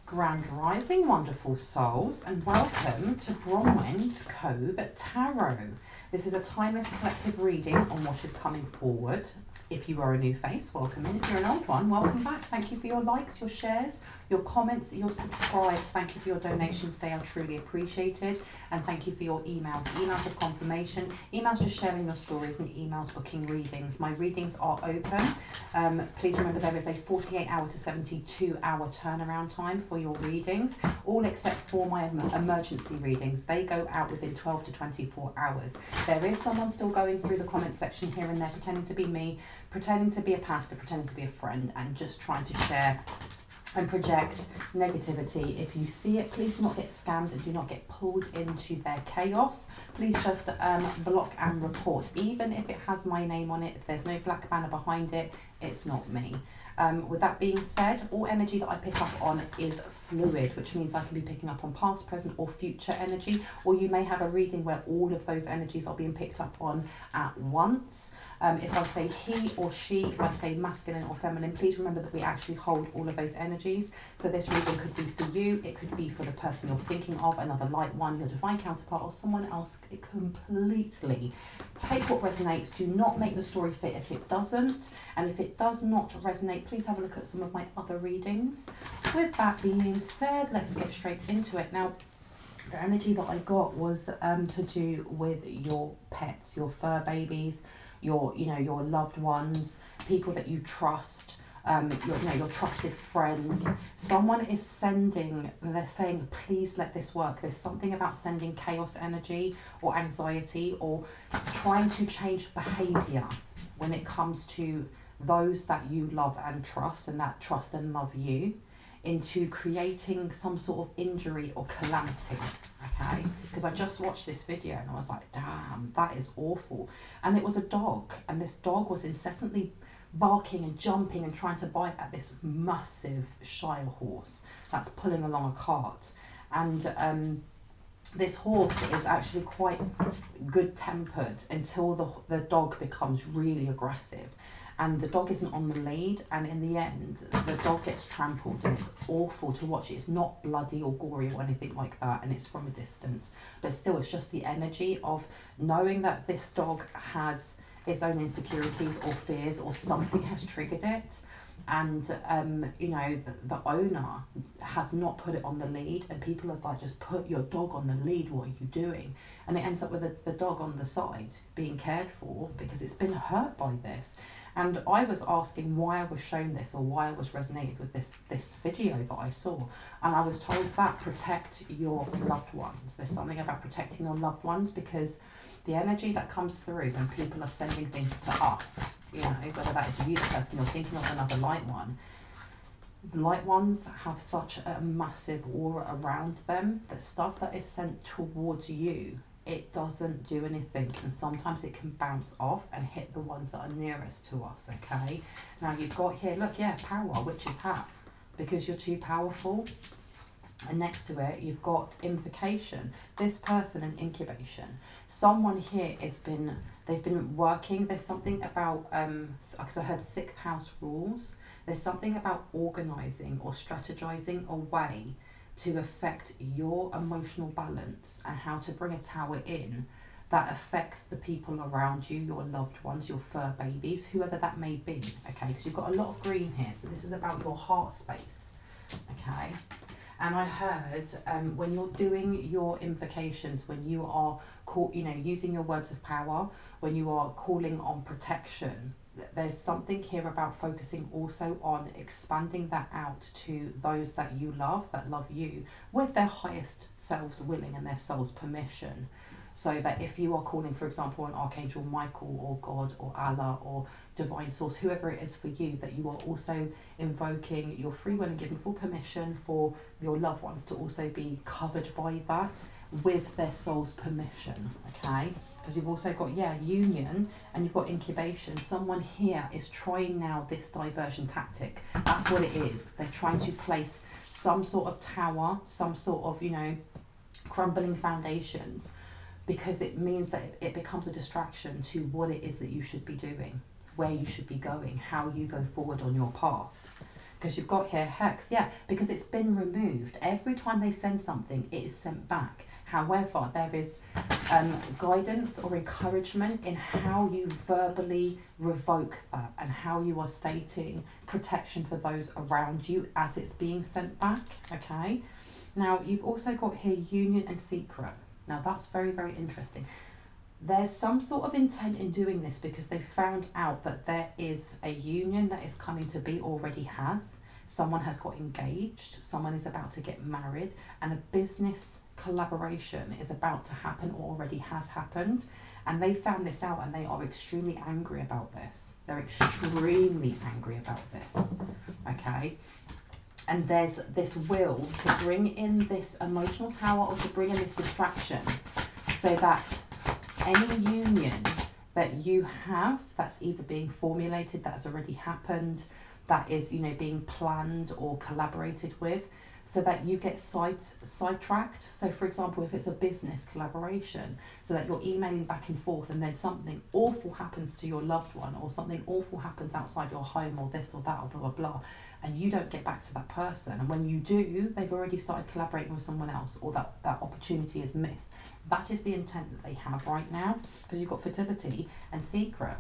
Grand Rising, wonderful souls, and welcome to Bronwen's Cove Tarot. This is a timeless collective reading on what is coming forward. If you are a new face, welcome in. If you're an old one, welcome back. Thank you for your likes, your shares, your comments, your subscribes. Thank you for your donations. They are truly appreciated. And thank you for your emails. Emails of confirmation, emails just sharing your stories, and emails booking readings. My readings are open. Please remember there is a 48-hour to 72-hour turnaround time for your readings, all except for my emergency readings. They go out within 12 to 24 hours. There is someone still going through the comment section here and there, pretending to be me, pretending to be a pastor, pretending to be a friend, and just trying to share and project negativity. If you see it, please do not get scammed and do not get pulled into their chaos. Please just block and report. Even if it has my name on it, if there's no black banner behind it, it's not me. With that being said, all energy that I pick up on is fluid, which means I can be picking up on past, present or future energy, or you may have a reading where all of those energies are being picked up on at once. If I say he or she, if I say masculine or feminine, please remember that we actually hold all of those energies. So this reading could be for you, it could be for the person you're thinking of, another light one, your divine counterpart, or someone else. It completely take what resonates. Do not make the story fit if it doesn't. And if it does not resonate, please have a look at some of my other readings. With that being said, let's get straight into it. Now, the energy that I got was to do with your pets, your fur babies, your loved ones, people that you trust, your trusted friends. Someone is sending, they're saying, please let this work. There's something about sending chaos energy or anxiety or trying to change behavior when it comes to those that you love and trust and that trust and love you, into creating some sort of injury or calamity, okay? Because I just watched this video and I was like, damn, that is awful. And it was a dog, and this dog was incessantly barking and jumping and trying to bite at this massive Shire horse that's pulling along a cart. And this horse is actually quite good-tempered until the dog becomes really aggressive. And the dog isn't on the lead, and in the end the dog gets trampled, and it's awful to watch. It's not bloody or gory or anything like that, and it's from a distance, but still it's just the energy of knowing that this dog has its own insecurities or fears, or something has triggered it, and the owner has not put it on the lead, and people are like, just put your dog on the lead, what are you doing? And it ends up with the dog on the side being cared for because it's been hurt by this. And I was asking why I was shown this, or why I was resonated with this video that I saw. And I was told that protect your loved ones. There's something about protecting your loved ones, because the energy that comes through when people are sending things to us, whether that is you, the person you're thinking of, another light one, the light ones have such a massive aura around them that stuff that is sent towards you, it doesn't do anything, and sometimes it can bounce off and hit the ones that are nearest to us, okay? Now you've got here, look, yeah, power, witch's hat, because you're too powerful. And next to it, you've got invocation. This person in incubation. Someone here they've been working. There's something about, because I heard 6th house rules. There's something about organizing or strategizing a way to affect your emotional balance and how to bring a tower in that affects the people around you, your loved ones, your fur babies, whoever that may be, okay? Because you've got a lot of green here, so this is about your heart space, okay? And I heard when you're doing your invocations, when you are using your words of power, when you are calling on protection, there's something here about focusing also on expanding that out to those that you love, that love you, with their highest selves willing and their soul's permission. So that if you are calling, for example, on Archangel Michael or God or Allah or Divine Source, whoever it is for you, that you are also invoking your free will and giving full permission for your loved ones to also be covered by that with their soul's permission, okay? Because you've also got, union, and you've got incubation. Someone here is trying now this diversion tactic. That's what it is. They're trying to place some sort of tower, some sort of, crumbling foundations, because it means that it becomes a distraction to what it is that you should be doing, where you should be going, how you go forward on your path. Because you've got here hex, yeah, because it's been removed. Every time they send something, it is sent back. However, there is guidance or encouragement in how you verbally revoke that and how you are stating protection for those around you as it's being sent back, okay? Now, you've also got here union and secret. Now, that's very, very interesting. There's some sort of intent in doing this because they found out that there is a union that is coming to be, already has. Someone has got engaged, someone is about to get married, and a business collaboration is about to happen or already has happened. And they found this out and they are extremely angry about this. They're extremely angry about this, okay? And there's this will to bring in this emotional tower or to bring in this distraction so that any union that you have that's either being formulated, that has already happened, that is, you know, being planned or collaborated with, so that you get sidetracked. So for example, if it's a business collaboration, so that you're emailing back and forth and then something awful happens to your loved one or something awful happens outside your home or this or that or blah, blah, blah, and you don't get back to that person. And when you do, they've already started collaborating with someone else, or that opportunity is missed. That is the intent that they have right now, because you've got fertility and secret,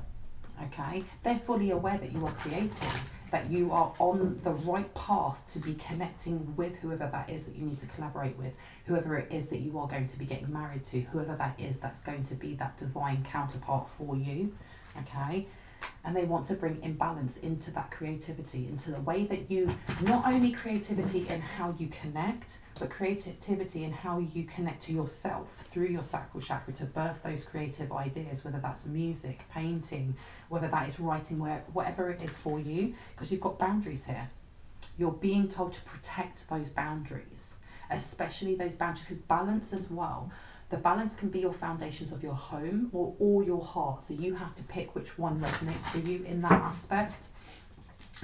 okay? They're fully aware that you are creating, that you are on the right path to be connecting with whoever that is that you need to collaborate with, whoever it is that you are going to be getting married to, whoever that is that's going to be that divine counterpart for you, okay? And they want to bring imbalance into that creativity, into the way that you, not only creativity in how you connect, but creativity in how you connect to yourself through your sacral chakra to birth those creative ideas, whether that's music, painting, whether that is writing, whatever it is for you, because you've got boundaries here. You're being told to protect those boundaries, especially those boundaries, because balance as well. The balance can be your foundations of your home or your heart. So you have to pick which one resonates for you in that aspect.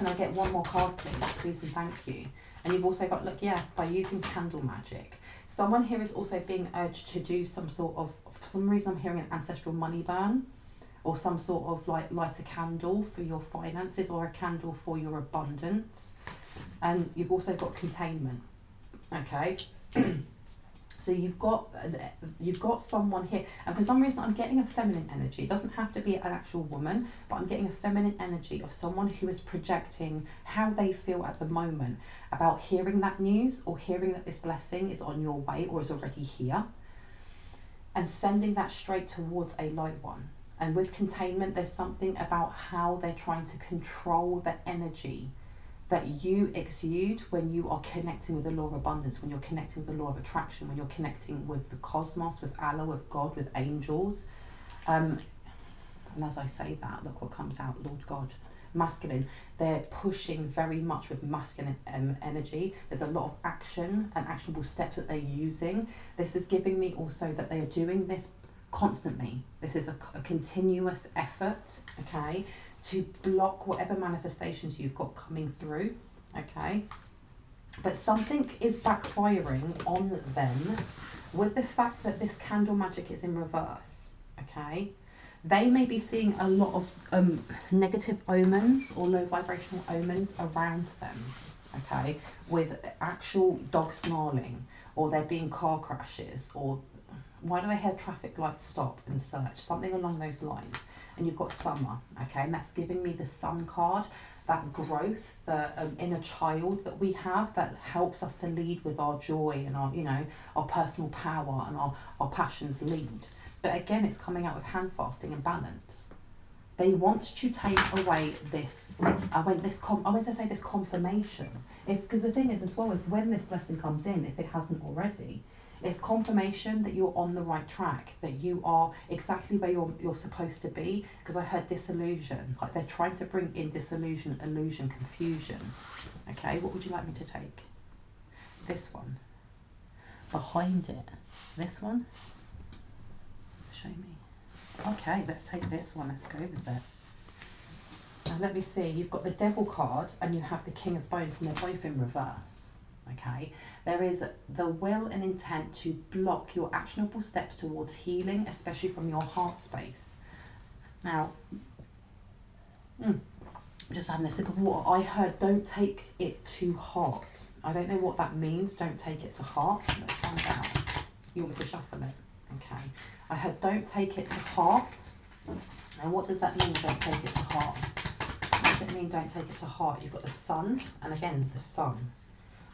And I get one more card, please and thank you. And you've also got, look, yeah, by using candle magic. Someone here is also being urged to do some sort of, for some reason I'm hearing an ancestral money burn, or some sort of like light a candle for your finances or a candle for your abundance. And you've also got containment, okay? So you've got someone here, and for some reason I'm getting a feminine energy. It doesn't have to be an actual woman, but I'm getting a feminine energy of someone who is projecting how they feel at the moment about hearing that news, or hearing that this blessing is on your way or is already here, and sending that straight towards a light one. And with containment, there's something about how they're trying to control the energy that you exude when you are connecting with the law of abundance, when you're connecting with the law of attraction, when you're connecting with the cosmos, with Allah, with God, with angels. And as I say that, look what comes out, Lord God. Masculine, they're pushing very much with masculine energy. There's a lot of action and actionable steps that they're using. This is giving me also that they are doing this constantly. This is a continuous effort, okay, to block whatever manifestations you've got coming through, okay? But something is backfiring on them with the fact that this candle magic is in reverse, okay? They may be seeing a lot of negative omens or low vibrational omens around them, okay? With actual dog snarling, or there being car crashes, or why do I hear traffic lights stop and search? Something along those lines. And you've got summer, okay? And that's giving me the sun card, that growth, the inner child that we have that helps us to lead with our joy and our, you know, our personal power and our passions lead. But again, it's coming out with hand fasting and balance. They want to take away this, I went to say this confirmation. It's because the thing is as well, is when this blessing comes in, if it hasn't already, it's confirmation that you're on the right track, that you are exactly where you're supposed to be. Because I heard disillusion, like they're trying to bring in disillusion, illusion, confusion. Okay, what would you like me to take? This one. Behind it. This one? Show me. Okay, let's take this one. Let's go with it. Now let me see. You've got the Devil card and you have the King of Bones, and they're both in reverse. Okay, there is the will and intent to block your actionable steps towards healing, especially from your heart space. Now, Just having a sip of water. I heard don't take it to heart. I don't know what that means, don't take it to heart. Let's find out. You want me to shuffle it? Okay. I heard don't take it to heart. And what does that mean, don't take it to heart? What does it mean, don't take it to heart? You've got the sun, and again, the sun.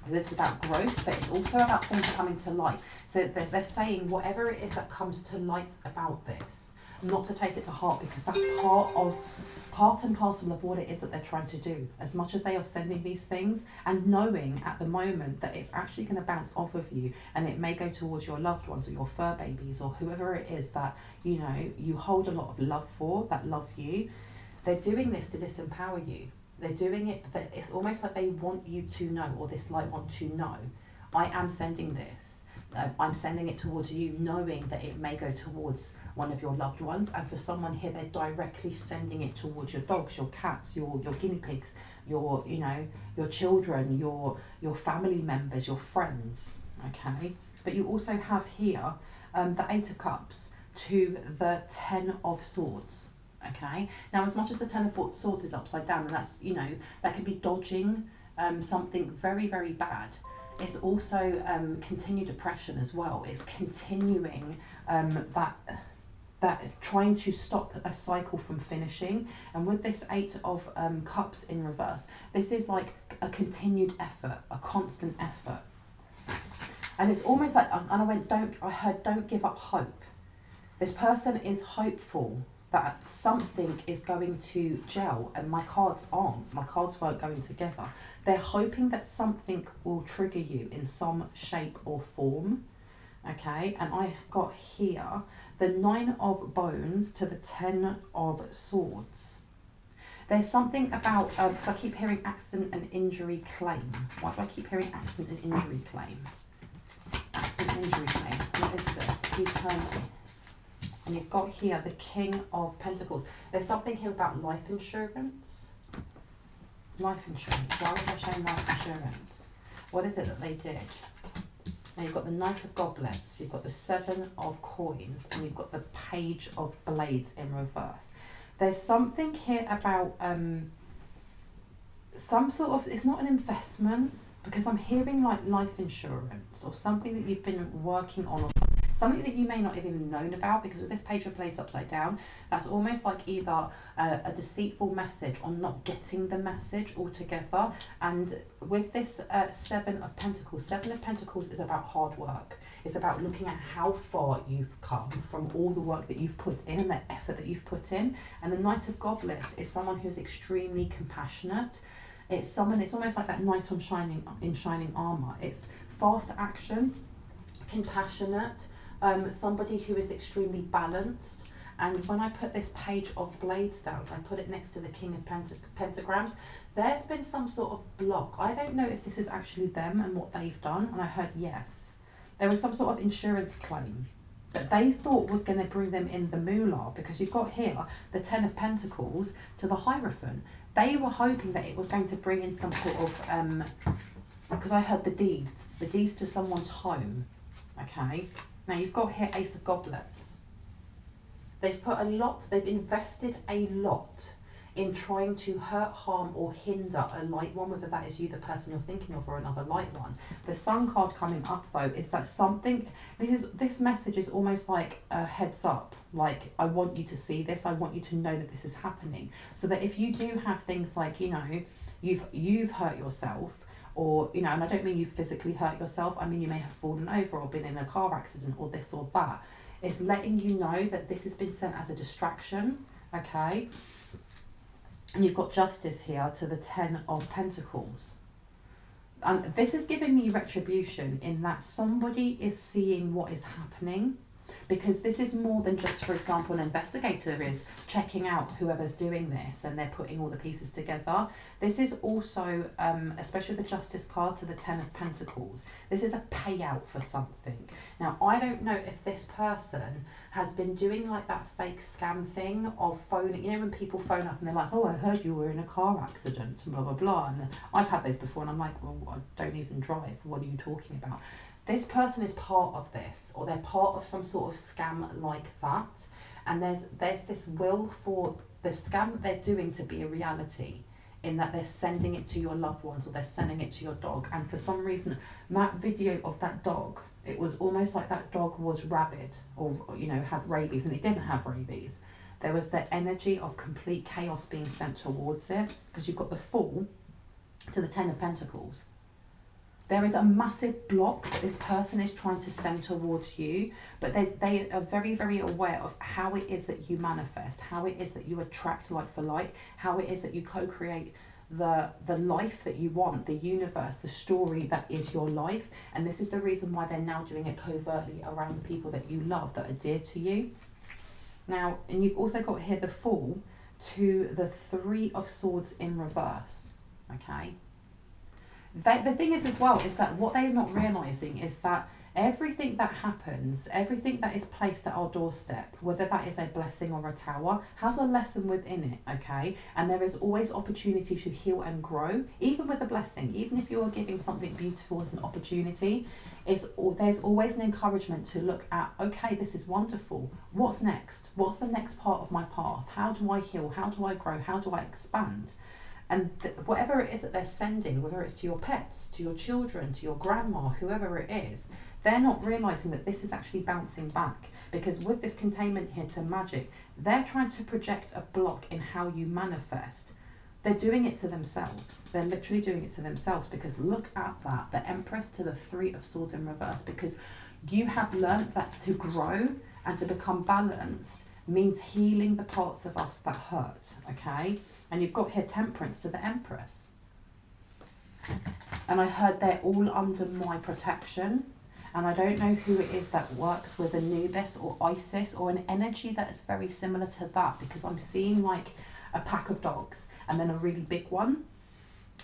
This is about growth, but it's also about things coming to light. So they're saying whatever it is that comes to light about this, not to take it to heart, because that's part and parcel of what it is that they're trying to do. As much as they are sending these things and knowing at the moment that it's actually going to bounce off of you, and it may go towards your loved ones or your fur babies or whoever it is that, you know, you hold a lot of love for, that love you. They're doing this to disempower you. They're doing it, but it's almost like they want you to know, or this light want to know, I am sending this. I'm sending it towards you, knowing that it may go towards one of your loved ones. And for someone here, they're directly sending it towards your dogs, your cats, your guinea pigs, your, you know, your children, your family members, your friends. Okay, but you also have here the 8 of Cups to the 10 of Swords. Okay, now as much as the 10 of Swords is upside down, and that's, you know, that can be dodging something very, very bad. It's also continued depression as well. It's continuing that trying to stop a cycle from finishing. And with this 8 of Cups in reverse, this is like a continued effort, a constant effort. And it's almost like, and I heard don't give up hope. This person is hopeful that something is going to gel, and my cards aren't. My cards weren't going together. They're hoping that something will trigger you in some shape or form. Okay, and I got here the 9 of Bones to the 10 of Swords. There's something about, because I keep hearing accident and injury claim. Why do I keep hearing accident and injury claim? Accident and injury claim. What is this? Please tell me. And you've got here the King of Pentacles. There's something here about life insurance. Life insurance. Why was I showing life insurance? What is it that they did? Now you've got the Knight of Goblets, you've got the 7 of Coins, and you've got the Page of Blades in reverse. There's something here about some sort of, it's not an investment, because I'm hearing like life insurance or something that you've been working on, or something that you may not have even known about, because with this Page of Blades upside down, that's almost like either a deceitful message or not getting the message altogether. And with this 7 of Pentacles is about hard work. It's about looking at how far you've come from all the work that you've put in and the effort that you've put in. And the Knight of Goblets is someone who's extremely compassionate. It's someone, it's almost like that knight in shining armor. It's fast action, compassionate, somebody who is extremely balanced. And when I put this Page of Blades down, I put it next to the King of Pentagrams, there's been some sort of block. I don't know if this is actually them and what they've done, and I heard yes. There was some sort of insurance claim that they thought was going to bring them in the moolah, because you've got here the 10 of Pentacles to the Hierophant. They were hoping that it was going to bring in some sort of, because I heard the deeds to someone's home. Okay, now you've got here Ace of Goblets. They've put a lot, they've invested a lot in trying to hurt, harm or hinder a light one, whether that is you, the person you're thinking of, or another light one. The Sun card coming up though is that something, this message is almost like a heads up, like I want you to see this, I want you to know that this is happening, so that if you do have things like, you know, you've hurt yourself, or, you know, and I don't mean you physically hurt yourself, I mean you may have fallen over or been in a car accident or this or that. It's letting you know that this has been sent as a distraction, okay? And you've got Justice here to the 10 of Pentacles. And this is giving me retribution in that somebody is seeing what is happening, because this is more than just, for example, an investigator is checking out whoever's doing this and they're putting all the pieces together. This is also, especially the Justice card to the 10 of Pentacles, this is a payout for something. Now, I don't know if this person has been doing like that fake scam thing of phoning, you know, when people phone up and they're like, oh, I heard you were in a car accident and blah, blah, blah. And I've had those before and I'm like, well, I don't even drive. What are you talking about? This person is part of this, or they're part of some sort of scam like that. And there's this will for the scam that they're doing to be a reality. in that they're sending it to your loved ones or they're sending it to your dog. And for some reason, that video of that dog, it was almost like that dog was rabid or, you know, had rabies, and it didn't have rabies. There was the energy of complete chaos being sent towards it, because you've got the Fool to the Ten of Pentacles. There is a massive block that this person is trying to send towards you, but they are very, very aware of how it is that you manifest, how it is that you attract like for like, how it is that you co-create the life that you want, the universe, the story that is your life. And this is the reason why they're now doing it covertly around the people that you love, that are dear to you. Now, and you've also got here the Fool to the Three of Swords in reverse, okay? The thing is as well, is that what they're not realising is that everything that happens, everything that is placed at our doorstep, whether that is a blessing or a tower, has a lesson within it, okay? And there is always opportunity to heal and grow, even with a blessing. Even if you are giving something beautiful as an opportunity, there's always an encouragement to look at, okay, this is wonderful. What's next? What's the next part of my path? How do I heal? How do I grow? How do I expand? And whatever it is that they're sending, whether it's to your pets, to your children, to your grandma, whoever it is, they're not realising that this is actually bouncing back. Because with this containment here to magic, they're trying to project a block in how you manifest. They're doing it to themselves. They're literally doing it to themselves, because look at that, the Empress to the Three of Swords in reverse, because you have learned that to grow and to become balanced means healing the parts of us that hurt, okay? And you've got here Temperance to the Empress. And I heard they're all under my protection. And I don't know who it is that works with Anubis or Isis or an energy that is very similar to that, because I'm seeing like a pack of dogs and then a really big one.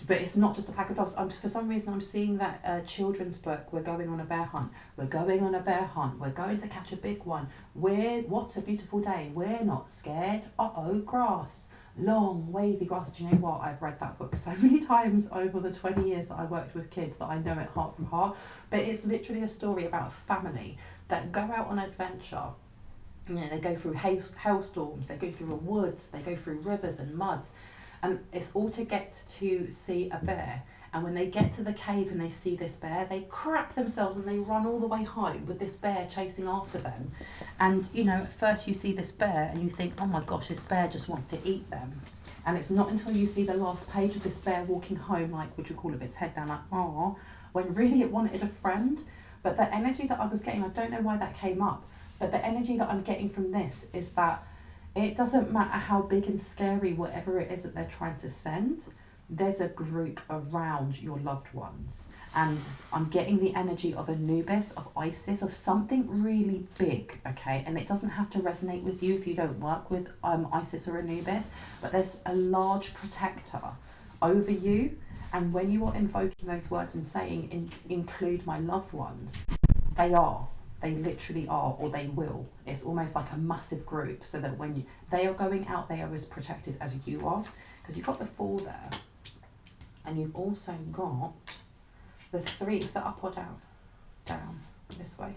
But it's not just a pack of dogs. For some reason, I'm seeing that children's book, We're Going on a Bear Hunt. We're going on a bear hunt. We're going to catch a big one. What a beautiful day. We're not scared. Uh-oh, grass. Long, wavy grass. Do you know what? I've read that book so many times over the 20 years that I worked with kids that I know it heart from heart. But it's literally a story about a family that go out on adventure. You know, they go through hailstorms. They go through the woods. They go through rivers and muds. And it's all to get to see a bear. And when they get to the cave and they see this bear, they crap themselves and they run all the way home with this bear chasing after them. And, you know, at first you see this bear and you think, oh my gosh, this bear just wants to eat them. And it's not until you see the last page of this bear walking home, like, would you call it, its head down, like, oh, when really it wanted a friend. But the energy that I was getting, I don't know why that came up, but the energy that I'm getting from this is that it doesn't matter how big and scary whatever it is that they're trying to send, there's a group around your loved ones. And I'm getting the energy of Anubis, of Isis, of something really big, okay? And it doesn't have to resonate with you if you don't work with Isis or Anubis, but there's a large protector over you. And when you are invoking those words and saying, include my loved ones, they are. They literally are, or they will. It's almost like a massive group, so that when they are going out, they are as protected as you are. Because you've got the Fool there, and you've also got the Three. Is that up or down? Down, this way.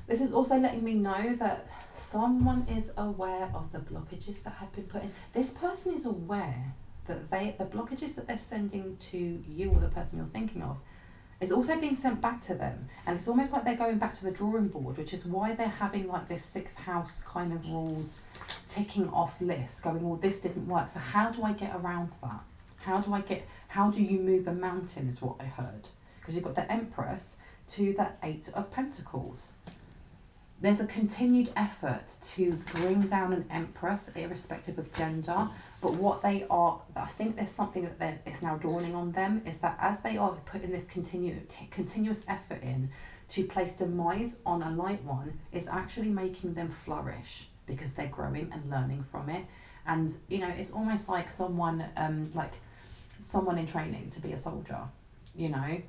This is also letting me know that someone is aware of the blockages that have been put in. This person is aware that the blockages that they're sending to you or the person you're thinking of is also being sent back to them. And it's almost like they're going back to the drawing board, which is why they're having like this sixth house kind of rules ticking off list, going, well, this didn't work, so how do I get around that? How do you move a mountain is what I heard. Because you've got the Empress to the Eight of Pentacles. There's a continued effort to bring down an Empress, irrespective of gender. But what they are, I think there's something that is now dawning on them, is that as they are putting this continuous effort in to place demise on a light one, it's actually making them flourish, because they're growing and learning from it. And, you know, it's almost like someone in training to be a soldier, you know,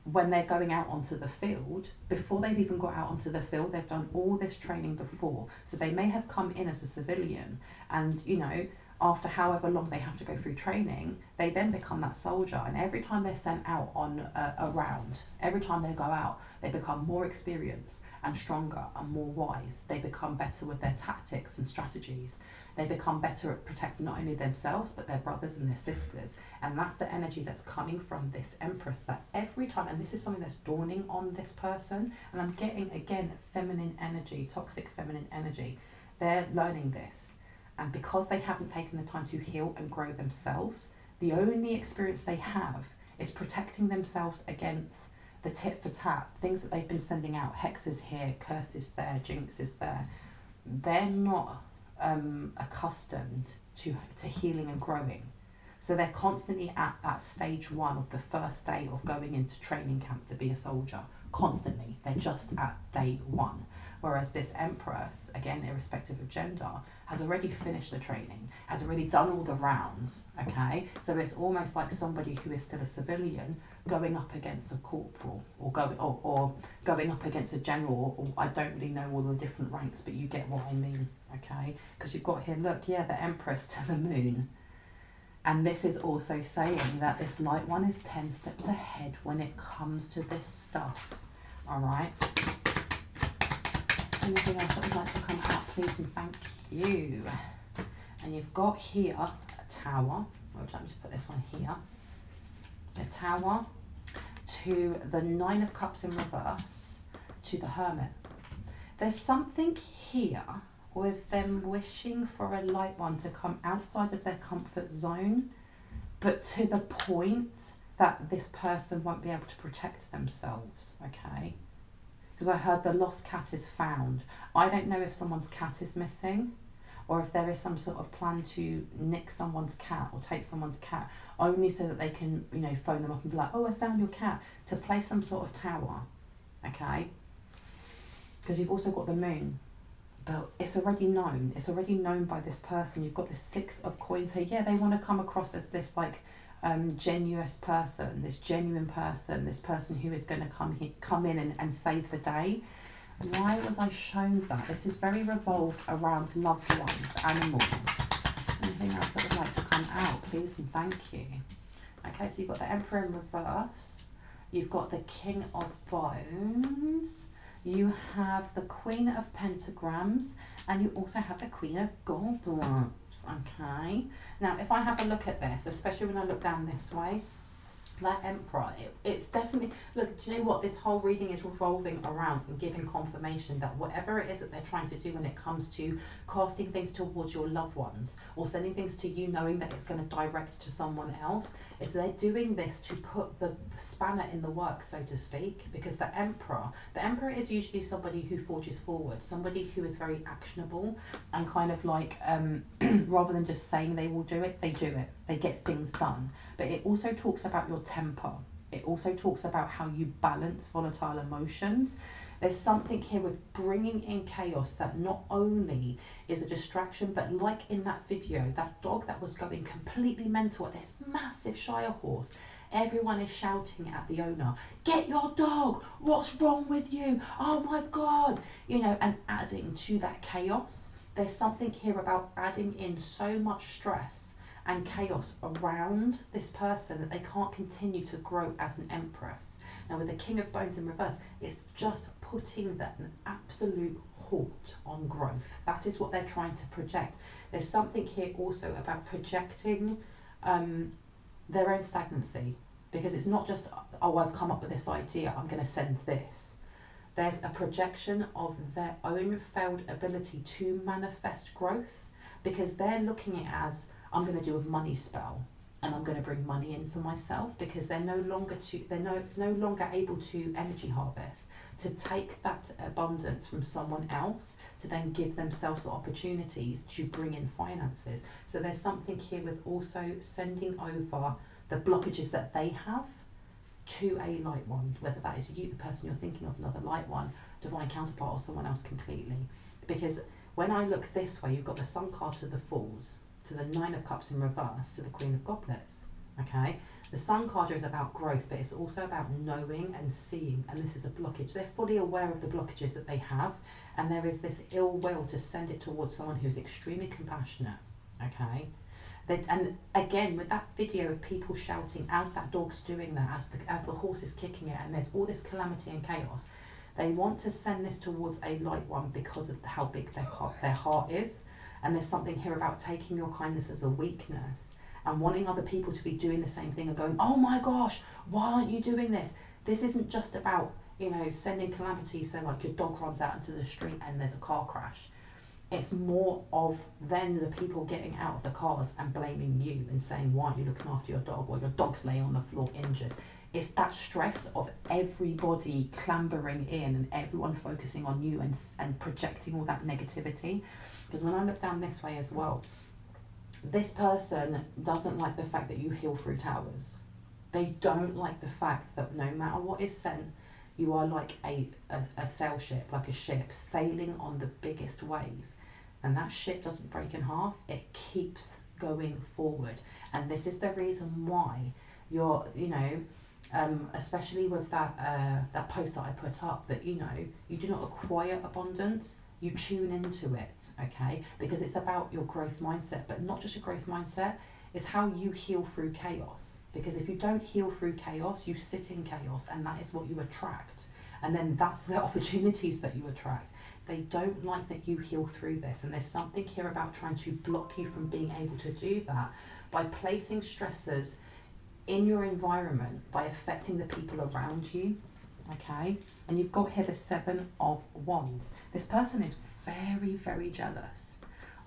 when they're going out onto the field, before they've even got out onto the field, they've done all this training before. So they may have come in as a civilian and, you know, after however long they have to go through training, they then become that soldier. And every time they're sent out on a round, every time they go out, they become more experienced and stronger and more wise. They become better with their tactics and strategies. They become better at protecting not only themselves, but their brothers and their sisters. And that's the energy that's coming from this Empress, that every time, and this is something that's dawning on this person, and I'm getting, again, feminine energy, toxic feminine energy. They're learning this. And because they haven't taken the time to heal and grow themselves, the only experience they have is protecting themselves against the tit for tat, things that they've been sending out, hexes here, curses there, jinxes there. They're not accustomed to healing and growing. So they're constantly at that stage one of the first day of going into training camp to be a soldier. Constantly. They're just at day one. Whereas this Empress, again, irrespective of gender, has already finished the training, has already done all the rounds, okay? So it's almost like somebody who is still a civilian going up against a corporal, or going up against a general, or I don't really know all the different ranks, but you get what I mean, okay? Because you've got here, look, yeah, the Empress to the moon. And this is also saying that this light one is 10 steps ahead when it comes to this stuff, all right? Anything else that would like to come out, please and thank you. And you've got here a Tower. Well, let me just put this one here. The Tower to the 9 of Cups in reverse to the Hermit. There's something here with them wishing for a light one to come outside of their comfort zone, but to the point that this person won't be able to protect themselves, okay? Because I heard the lost cat is found. I don't know if someone's cat is missing, or if there is some sort of plan to nick someone's cat or take someone's cat, only so that they can, you know, phone them up and be like, oh, I found your cat, to play some sort of tower, okay? Because you've also got the moon, but it's already known. It's already known by this person. You've got the 6 of coins here. Yeah, they want to come across as this, like, genuine person, this person who is going to come in and save the day. Why was I shown that? This is very revolved around loved ones, animals. Anything else that would like to come out, please and thank you. Okay, so you've got the Emperor in reverse. You've got the King of Bones. You have the Queen of Pentagrams, and you also have the Queen of Goblets. Okay, now if I have a look at this, especially when I look down this way, that Emperor, it's definitely, look, do you know what, this whole reading is revolving around and giving confirmation that whatever it is that they're trying to do when it comes to casting things towards your loved ones or sending things to you knowing that it's going to direct to someone else, is they're doing this to put the spanner in the works, so to speak, because the Emperor is usually somebody who forges forward, somebody who is very actionable and kind of like, rather than just saying they will do it, they get things done. But it also talks about your temper. It also talks about how you balance volatile emotions. There's something here with bringing in chaos that not only is a distraction, but like in that video, that dog that was going completely mental at this massive Shire horse, everyone is shouting at the owner, get your dog, what's wrong with you, oh my God, you know, and adding to that chaos. There's something here about adding in so much stress and chaos around this person that they can't continue to grow as an Empress. Now with the King of Bones in reverse, it's just putting an absolute halt on growth. That is what they're trying to project. There's something here also about projecting their own stagnancy, because it's not just, oh, I've come up with this idea, I'm going to send this. There's a projection of their own failed ability to manifest growth, because they're looking at it as, I'm going to do a money spell and I'm going to bring money in for myself, because they're no longer able to energy harvest, to take that abundance from someone else to then give themselves the opportunities to bring in finances. So there's something here with also sending over the blockages that they have to a light one, whether that is you, the person you're thinking of, another light one, divine counterpart, or someone else completely. Because when I look this way, you've got the Sun card to the Fools, to the 9 of Cups in reverse, to the Queen of Goblets, okay? The Sun card is about growth, but it's also about knowing and seeing, and this is a blockage. They're fully aware of the blockages that they have, and there is this ill will to send it towards someone who's extremely compassionate, okay? And again, with that video of people shouting as that dog's doing that, as the horse is kicking it, and there's all this calamity and chaos, they want to send this towards a light one because of how big their heart is. And there's something here about taking your kindness as a weakness and wanting other people to be doing the same thing and going, oh my gosh, why aren't you doing this? This isn't just about, you know, sending calamity, so like your dog runs out into the street and there's a car crash. It's more of then the people getting out of the cars and blaming you and saying, why aren't you looking after your dog? Or your dog's laying on the floor injured. It's that stress of everybody clambering in and everyone focusing on you and projecting all that negativity. Because when I look down this way as well, this person doesn't like the fact that you heal through towers. They don't like the fact that no matter what is sent, you are like a sail ship, like a ship sailing on the biggest wave. And that ship doesn't break in half, it keeps going forward. And this is the reason why you're, you know, especially with that post that I put up, that, you know, you do not acquire abundance, you tune into it, okay? Because it's about your growth mindset, but not just your growth mindset, it's how you heal through chaos. Because if you don't heal through chaos, you sit in chaos, and that is what you attract. And then that's the opportunities that you attract. They don't like that you heal through this. And there's something here about trying to block you from being able to do that by placing stressors in your environment, by affecting the people around you, okay? And you've got here the 7 of Wands. This person is very, very jealous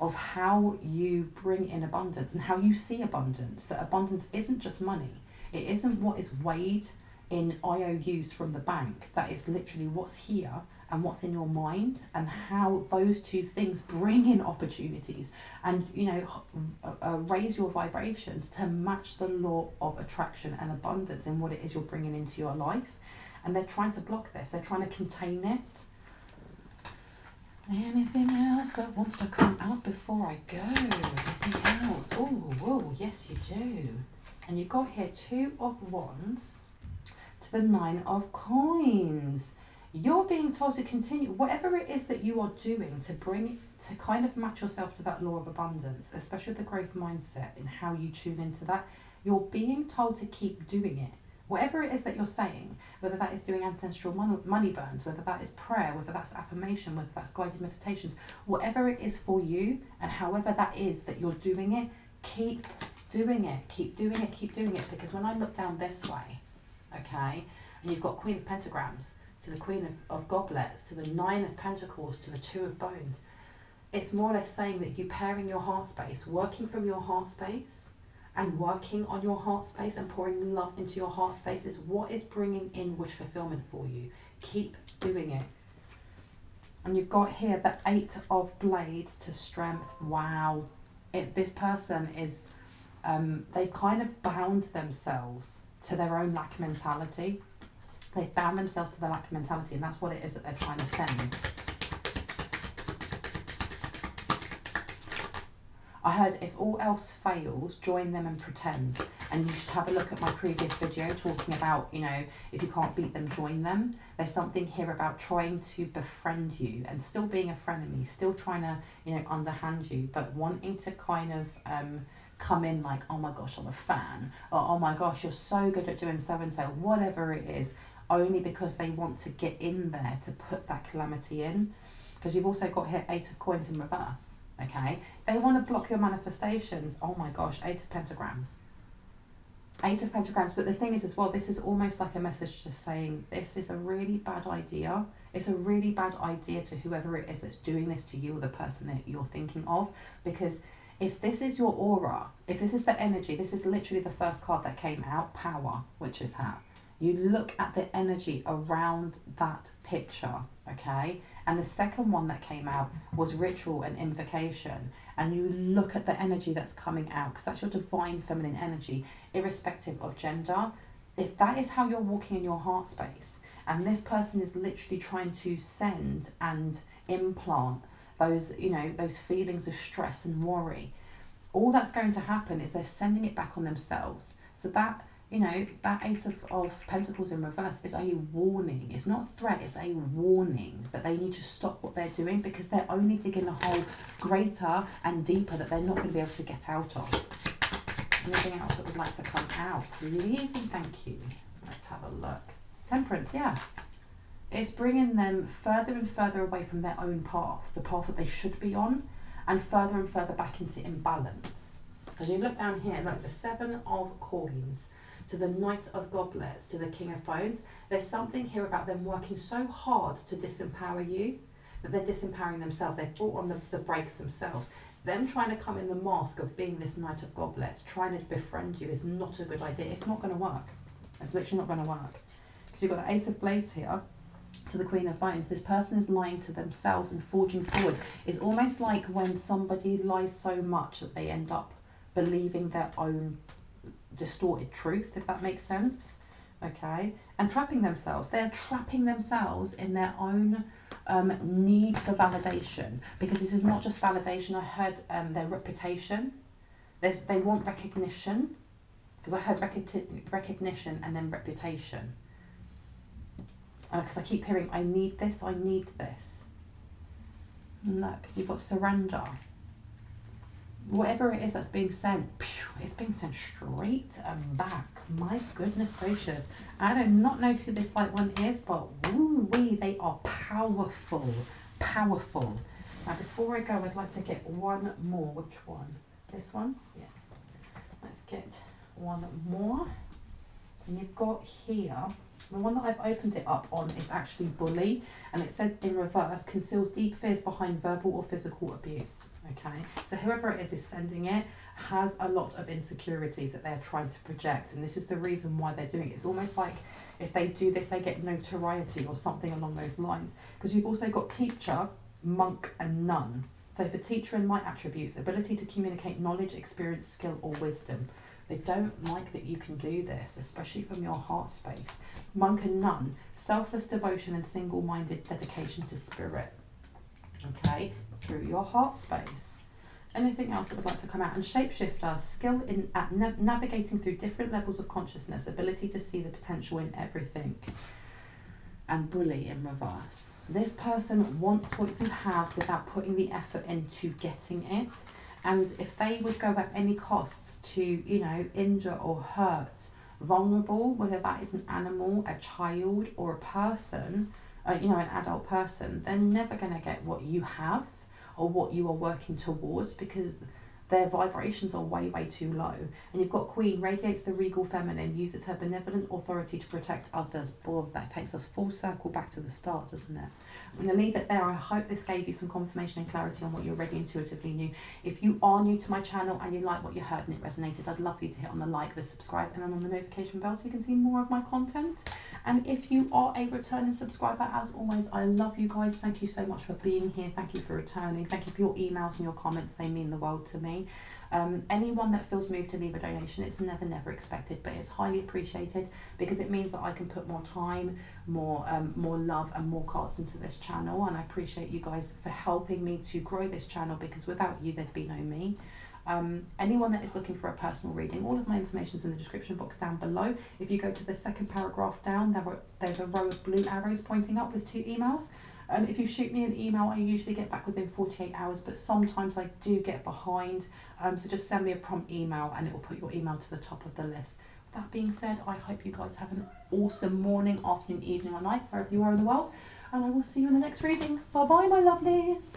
of how you bring in abundance and how you see abundance. That abundance isn't just money. It isn't what is weighed in IOUs from the bank. That is literally what's here and what's in your mind, and how those two things bring in opportunities and, you know, raise your vibrations to match the law of attraction and abundance in what it is you're bringing into your life. And they're trying to block this. They're trying to contain it. Anything else that wants to come out before I go? Anything else? Oh, yes you do. And you've got here 2 of Wands to the 9 of Coins. You're being told to continue whatever it is that you are doing to kind of match yourself to that law of abundance, especially the growth mindset and how you tune into that. You're being told to keep doing it. Whatever it is that you're saying, whether that is doing ancestral money burns, whether that is prayer, whether that's affirmation, whether that's guided meditations, whatever it is for you, and however that is that you're doing it, keep doing it, keep doing it, keep doing it. Because when I look down this way, okay, and you've got Queen of Pentagrams to the Queen of Goblets, to the 9 of Pentacles, to the 2 of Bones, it's more or less saying that you pairing your heart space, working from your heart space, and working on your heart space and pouring love into your heart space is what is bringing in wish fulfillment for you. Keep doing it. And you've got here the 8 of Blades to Strength. Wow. This person is, they've kind of bound themselves to their own lack mentality. They've bound themselves to the lack mentality, and that's what it is that they're trying to send. I heard, if all else fails, join them and pretend. And you should have a look at my previous video talking about, you know, if you can't beat them, join them. There's something here about trying to befriend you and still being a frenemy, still trying to, you know, underhand you, but wanting to kind of come in like, oh my gosh, I'm a fan, or oh my gosh, you're so good at doing so and so, whatever it is, only because they want to get in there to put that calamity in. Because you've also got here 8 of Coins in reverse. Okay, they want to block your manifestations. Oh my gosh, 8 of Pentagrams. 8 of Pentagrams. But the thing is as well, this is almost like a message just saying this is a really bad idea. It's a really bad idea to whoever it is that's doing this to you, or the person that you're thinking of. Because if this is your aura, if this is the energy, this is literally the first card that came out, Power, which is how you look at the energy around that picture, okay? And the second one that came out was Ritual and Invocation. And you look at the energy that's coming out, because that's your divine feminine energy, irrespective of gender. If that is how you're walking in your heart space, and this person is literally trying to send and implant those, you know, those feelings of stress and worry, all that's going to happen is they're sending it back on themselves. So that You know, that Ace of Pentacles in reverse is a warning. It's not a threat, it's a warning that they need to stop what they're doing, because they're only digging a hole greater and deeper that they're not going to be able to get out of. Anything else that would like to come out, please and thank you. Let's have a look. Temperance, yeah. It's bringing them further and further away from their own path, the path that they should be on, and further back into imbalance. As you look down here, look, the 7 of Coins to the Knight of Goblets to the King of Phones. There's something here about them working so hard to disempower you that they're disempowering themselves. They've brought on the brakes themselves. Them trying to come in the mask of being this Knight of Goblets, trying to befriend you, is not a good idea. It's not going to work. It's literally not going to work. Because you've got the Ace of Blades here to the Queen of Bones. This person is lying to themselves and forging forward. It's almost like when somebody lies so much that they end up believing their own distorted truth, if that makes sense. Okay, and trapping themselves. They're trapping themselves in their own need for validation, because this is not just validation. I heard their reputation. They want recognition, because I heard recognition and then reputation. Because I keep hearing, I need this, I need this. And look, you've got surrender. Whatever it is that's being sent, it's being sent straight and back. My goodness gracious. I do not know who this light one is, but woo-wee, they are powerful. Powerful. Now, before I go, I'd like to get one more. Which one? This one? Yes. Let's get one more. And you've got here, the one that I've opened it up on is actually bully, and it says in reverse, conceals deep fears behind verbal or physical abuse. Okay, so whoever it is sending it has a lot of insecurities that they're trying to project, and this is the reason why they're doing it. It's almost like if they do this, they get notoriety or something along those lines, because you've also got teacher, monk and nun. So for teacher and light attributes, ability to communicate knowledge, experience, skill or wisdom. They don't like that you can do this, especially from your heart space. Monk and nun, selfless devotion and single-minded dedication to spirit. Okay, through your heart space. Anything else that would like to come out? And shapeshifter, skill in navigating through different levels of consciousness, ability to see the potential in everything. And bully in reverse. This person wants what you have without putting the effort into getting it. And if they would go at any costs to, you know, injure or hurt vulnerable, whether that is an animal, a child or a person, you know, an adult person, they're never going to get what you have or what you are working towards, because their vibrations are way too low. And you've got Queen, radiates the regal feminine, uses her benevolent authority to protect others. Boy, that takes us full circle back to the start, doesn't it? I'm going to leave it there. I hope this gave you some confirmation and clarity on what you already intuitively knew. If you are new to my channel and you like what you heard and it resonated, I'd love for you to hit on the like, the subscribe, and then on the notification bell so you can see more of my content. And if you are a returning subscriber, as always, I love you guys. Thank you so much for being here. Thank you for returning. Thank you for your emails and your comments. They mean the world to me. Anyone that feels moved to leave a donation, it's never expected, but it's highly appreciated, because it means that I can put more time, more love and more cards into this channel. And I appreciate you guys for helping me to grow this channel, because without you there'd be no me. Anyone that is looking for a personal reading, all of my information is in the description box down below. If you go to the second paragraph down, there's a row of blue arrows pointing up with 2 emails. If you shoot me an email, I usually get back within 48 hours, but sometimes I do get behind. So just send me a prompt email and it will put your email to the top of the list. With that being said, I hope you guys have an awesome morning, afternoon, evening or night, wherever you are in the world. And I will see you in the next reading. Bye bye, my lovelies.